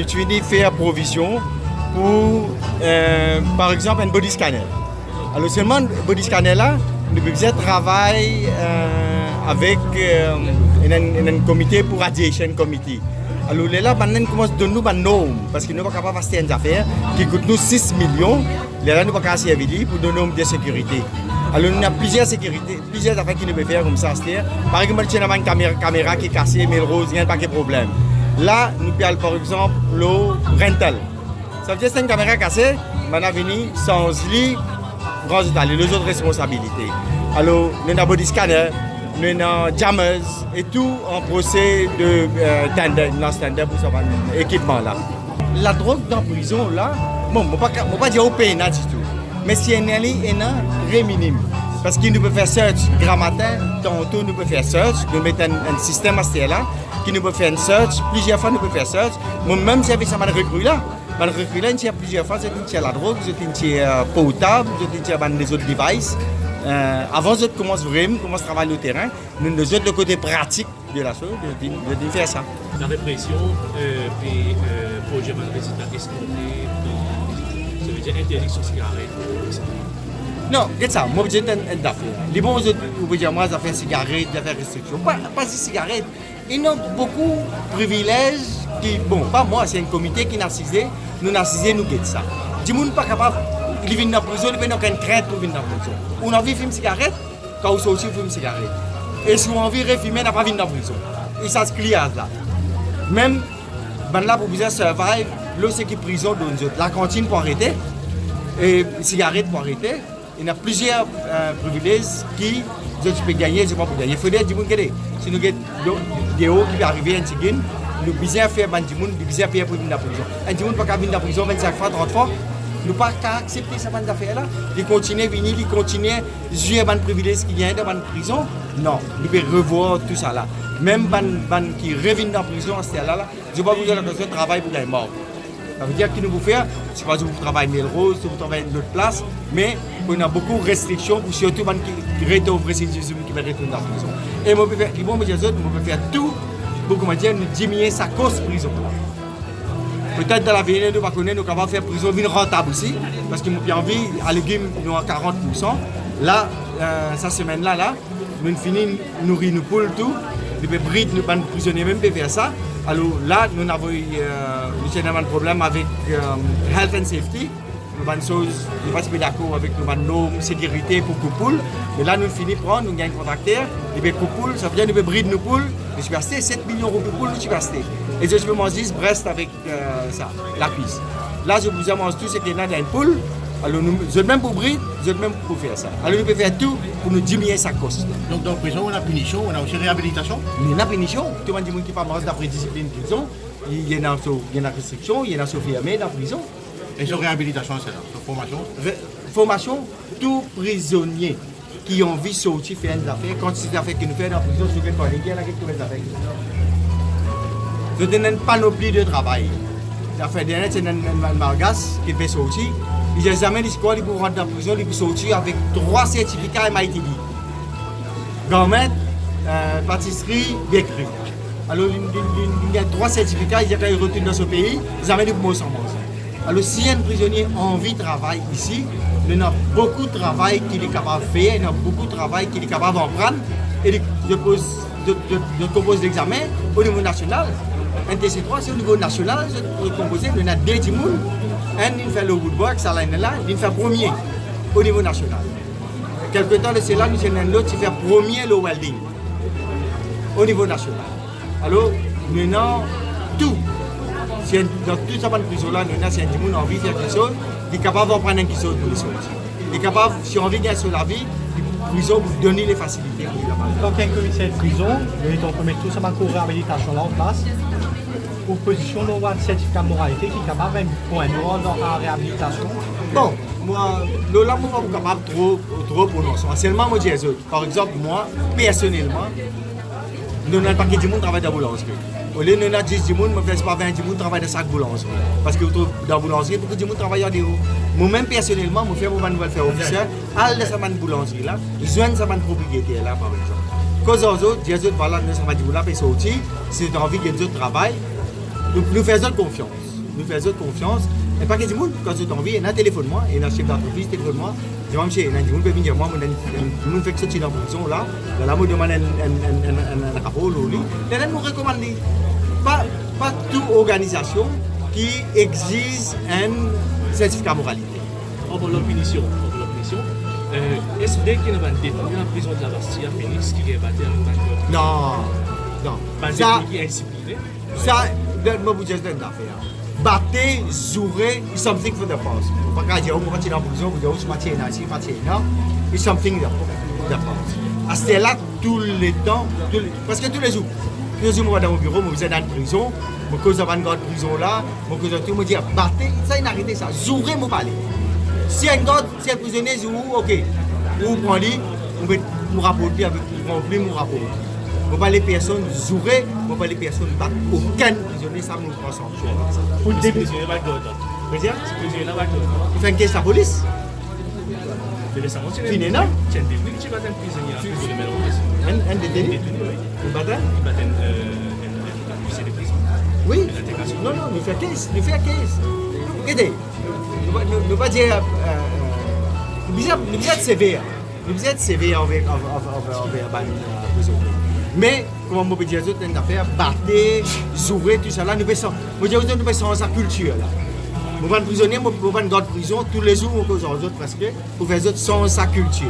finis faire provision pour, par exemple, un body scanner. Alors seulement le body scanner là, nous besoin travailler avec un comité pour radiation committee. Alors là, maintenant, commence à donner une norme, parce que nous ne sommes pas capables de faire une affaire qui coûte nous 6 millions. Là, nous ne sommes pas capables de pour donner une norme de sécurité. Alors, nous avons plusieurs affaires qui nous peuvent faire comme ça. Par exemple, si nous avons une caméra qui est cassée, mais rose, il n'y a pas de problème. Là, nous parlons par exemple le rental. Ça veut dire que c'est une caméra cassée, maintenant, venir sans lit, les autres responsabilités. Alors, nous avons un body scanner. Nous avons jammers et tout en procès de tender pour ce équipement là. La drogue dans la prison là, bon, je ne vais pas dire au pays du tout, mais si elle est très minime. Parce qu'il nous peut faire search grand matin, tantôt nous peut faire search, nous mettons un système à ce là, qui nous peut faire une search, plusieurs fois nous peut faire search. Moi-même, si avec ça, je recrue là. Je recrue là, il y a plusieurs fois, il y a la drogue, il y a potable, il y a les autres devices. Avant de commencer à travailler au terrain, nous avons le côté pratique de la chose, de faire ça. La répression, puis projet de résultat escompté, ça veut dire interdiction de cigarettes. Non, regarde ça, moi j'ai une affaire. Les bons, vous pouvez dire, moi, j'ai fait cigarettes, j'ai fait restriction. Pas de cigarettes. Ils ont beaucoup de privilèges qui, bon, pas moi, c'est un comité qui narcisé, nous narcisé, nous guette ça. Du monde pas capable. Ils viennent dans la prison, ils viennent aucune crainte pour venir dans la prison. On a envie de fumer une cigarette, quand on sortit, on fume une cigarette. Et si on a envie de fumer, on n'a pas venir dans la prison. Et ça se clie là. Même, là, pour pouvoir survivre, là, c'est qui prison dans nous autres. La cantine pour arrêter, et la cigarette pour arrêter. Il y a plusieurs privilèges qui, tu peux gagner, je ne peux pas gagner. Il faut dire, si nous avons des hauts qui peuvent arriver à Antigone, nous devons faire des gens, nous devons payer pour venir dans la prison. Un gens ne peut pas venir dans la prison 25 fois, 30 fois. Nous ne pouvons pas accepter cette affaire-là. Ils continuent à venir, ils continuent à jouer les privilèges qui viennent dans la prison. Non, nous devons revoir tout ça là. Même les gens qui reviennent dans la prison à ce stade-là, je ne vais pas vous dire que je travaille pour les morts. Ça veut dire qu'il nous faut faire, je ne sais pas si vous travaillez à Melrose, si vous travaillez dans d'autres places, mais on a beaucoup de restrictions pour surtout les gens qui retournent au récidivisme, qui veulent retourner dans la prison. Et moi, je peux faire tout pour nous diminuer sa cause de prison. Peut-être dans l'avenir, nous allons nous capables de faire prison rentable aussi, parce que nous avons envie, à légumes, nous avons 40%. Là, cette semaine-là, nous finissons de nourrir nos poules, tout. Nous pouvons brider nos prisonniers, même faire ça. Alors là, nous avons un problème avec Health and Safety. Nous avons pas d'accord avec nos normes de sécurité pour les poules. Mais là, nous finissons de prendre, nous gagnons un contracteur, nous avons des poules, ça veut dire que nous pouvons brider nos poules. Nous avons acheté 7 millions de poules, nous avons acheté. Et je peux manger Brest avec ça, la cuisse. Là, je vous annonce tout ce qu'il y a dans une poule. Alors, vous êtes même pour brider, vous êtes même pour faire ça. Alors, nous pouvons faire tout pour nous diminuer sa coste. Donc, dans la prison, on a punition, on a aussi réhabilitation. Il y a punition. Tout le monde qui ne pas manger d'après discipline de prison. Il y a une restriction, il y a une fermée dans la prison. Et sur réhabilitation, c'est là, sur formation Formation, tout prisonnier qui ont envie de sortir faire des affaires, quand c'est des affaires que nous faisons dans la prison, je vais parler, il y a quelques affaires. Je donne une panoplie de travail. L'affaire dernière, c'est un margas qui fait sortir. Il n'a jamais dit quoi, il peut rentrer dans la prison, il peut sortir avec 3 certificats MITD. Gourmet, pâtisserie, bakery. Alors, il y a 3 certificats, il retourne dans ce pays, ils amènent du mot sans manger. Alors, si un prisonnier a envie de travailler ici, il y a beaucoup de travail qu'il est capable de faire, il y a beaucoup de travail qu'il est capable d'en prendre. Et je compose l'examen au niveau national. Un TC3, c'est au niveau national, je composé, il y a 2 timouns. Un, il fait le woodwork, ça là, il fait premier au niveau national. Quelque temps de cela, nous avons l'autre qui fait premier le welding au niveau national. Alors, nous avons tout. Dans toute cette prison-là, nous avons si un timon a envie de faire quelque chose, il est capable de prendre quelque chose pour les choses. Il est capable, si on a envie de gagner sur la vie, la prison vous donner les facilités. Quand un commissaire de prison, on peut mettre tout ça en réhabilitation là en place. Pour position, on a un certificat de moralité qui est capable de pour un an dans la réhabilitation. Bon, moi, là, je ne suis pas capable trop prononcer. Seulement, moi, je dis, par exemple, moi, personnellement, nous avons un paquet de monde qui travaille dans la boulangerie. Au lieu de 10 personnes, je ne fais pas 20 personnes qui travaillent dans chaque boulangerie. Parce que dans la boulangerie, beaucoup de monde travaillent en dehors. Moi-même, personnellement, je fais pour une faire officier, aller dans cette boulangerie-là, joindre cette propriétaire-là, par exemple. Quand les autres, voilà, nous sommes dit, là, puis sortir, si tu as envie que les autres travaillent, nous faisons confiance. nous faisons confiance. Et pas que du monde, quand tu as envie, il y a un téléphone moi, et un chef d'entreprise, téléphone moi. Je dis, monsieur, il y a un monde peut venir moi, nous fait que sortir dans la prison là, dans la mode demande un rapport au lit. Et là, nous recommandons pas toute organisation qui exige un certificat moralité. En pour l'opinion, est-ce qu'il y a un détenu dans la prison de la Bastille à Phoenix qui est battu avec un Non. Pas Ça, qui est indiscipliné? ça, moi, vous dites une affaire. Battre, jouer, is something for the past. Pas qu'à dire, on va tirer en prison, vous dites, je vais tirer là, is something for the past. À ce là, tout le temps, parce que tous les jours, on va dans mon bureau, on va dans une prison, on cause dans une grande prison là, on cause tout, on dit, battre, ça, il a arrêté ça, jouer, mon parler. Si un gars, si un prisonnier joue, ok, vous prenez, on va nous rapporter avec, remplir mon rapport. On va les personnes jouer, on va les personnes battre. Aucun prisonnier, ça nous prend sans choix. Pour le C'est début, prisonnier back door. Vous dire, C'est prisonnier back door. il fait une caisse à la police. Fini, non? Tu as un détenu qui va être un prisonnier, un prisonnier mélange. Un détenu. Détenu, oui. Un bâtard. Il va être un officier de prison. Oui. L'intégration. Non, nous fait caisse. Nous fait caisse. Regardez, nous va dire. Nous besoin de sévère. Nous besoin de sévère envers la prison. Mais, comme on peut dire, c'est une affaire, battre, jouer, tout ça là, nous faisons sa culture là. Nous sommes prisonniers, nous sommes dans la prison, tous les jours, nous faisons presque, nous faisons sans sa culture.